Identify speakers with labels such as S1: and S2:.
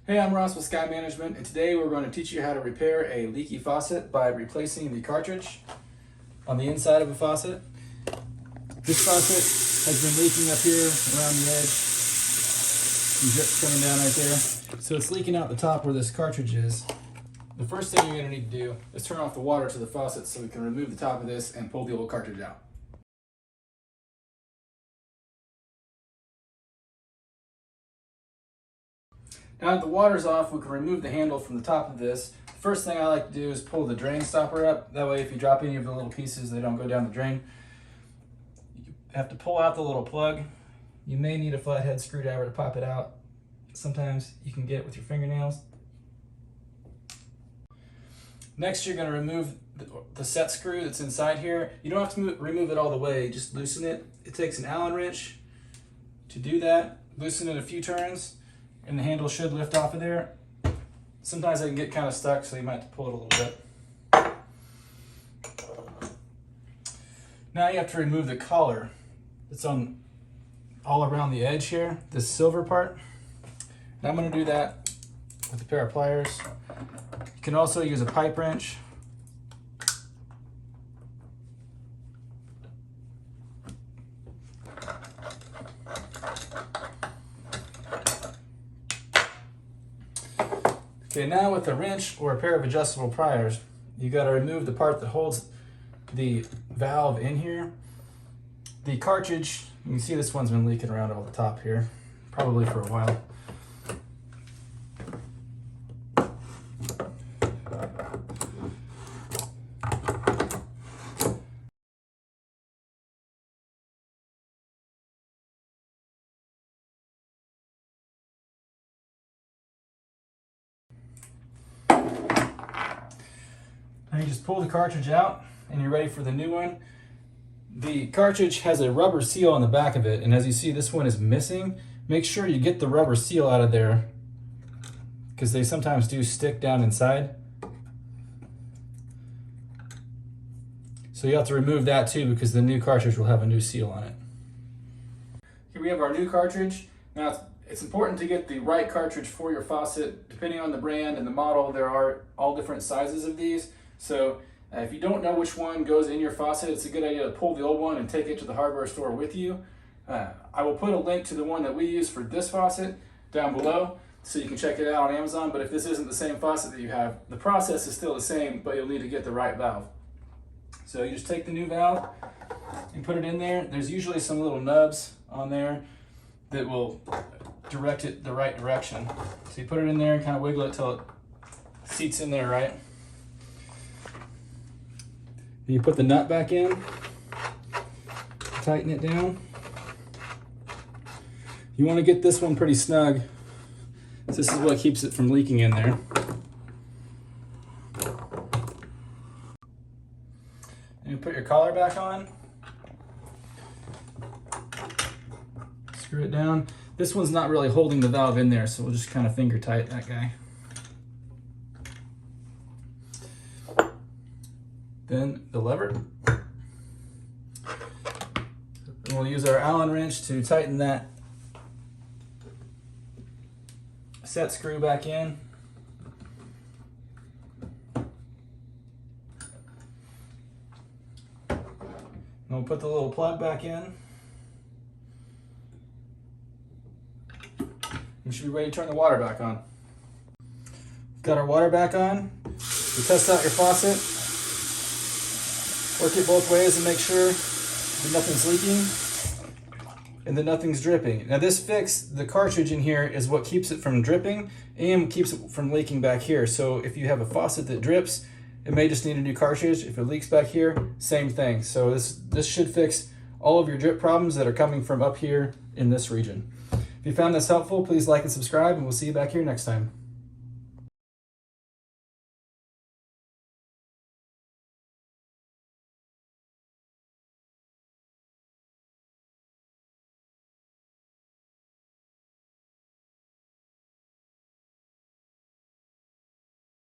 S1: Hey, I'm Ross with Sky Management, and today we're going to teach you how to repair a leaky faucet by replacing the cartridge on the inside of a faucet. This faucet has been leaking up here around the edge. Some drips coming down right there. So it's leaking out the top where this cartridge is. The first thing you're going to need to do is turn off the water to the faucet so we can remove the top of this and pull the old cartridge out. Now that the water's off, we can remove the handle from the top of this. The first thing I like to do is pull the drain stopper up. That way if you drop any of the little pieces, they don't go down the drain. You have to pull out the little plug. You may need a flathead screwdriver to pop it out. Sometimes you can get it with your fingernails. Next, you're going to remove the set screw that's inside here. You don't have to remove it all the way, just loosen it. It takes an Allen wrench to do that. Loosen it a few turns and the handle should lift off of there. Sometimes they can get kind of stuck, so you might have to pull it a little bit. Now you have to remove the collar that's on all around the edge here, this silver part. And I'm going to do that with a pair of pliers. You can also use a pipe wrench. Okay, now with a wrench or a pair of adjustable pliers, you got to remove the part that holds the valve in here. The cartridge, you can see this one's been leaking around all the top here, probably for a while. Now you just pull the cartridge out and you're ready for the new one. The cartridge has a rubber seal on the back of it, and as you see, this one is missing. Make sure you get the rubber seal out of there because they sometimes do stick down inside. So you have to remove that too because the new cartridge will have a new seal on it. Here we have our new cartridge. Now it's important to get the right cartridge for your faucet. Depending on the brand and the model, there are all different sizes of these. So if you don't know which one goes in your faucet, it's a good idea to pull the old one and take it to the hardware store with you. I will put a link to the one that we use for this faucet down below so you can check it out on Amazon. But if this isn't the same faucet that you have, the process is still the same, but you'll need to get the right valve. So you just take the new valve and put it in there. There's usually some little nubs on there that will direct it the right direction. So you put it in there and kind of wiggle it till it seats in there right. Then you put the nut back in, tighten it down. You want to get this one pretty snug. This is what keeps it from leaking in there. And you put your collar back on. Screw it down. This one's not really holding the valve in there, so we'll just kind of finger tight that guy. Then the lever. And we'll use our Allen wrench to tighten that set screw back in. And we'll put the little plug back in. We should be ready to turn the water back on. Got our water back on. You test out your faucet. Work it both ways and make sure that nothing's leaking and that nothing's dripping. Now this fix, the cartridge in here is what keeps it from dripping and keeps it from leaking back here. So if you have a faucet that drips, it may just need a new cartridge. If it leaks back here, same thing. So this should fix all of your drip problems that are coming from up here in this region. If you found this helpful, please like and subscribe, and we'll see you back here next time.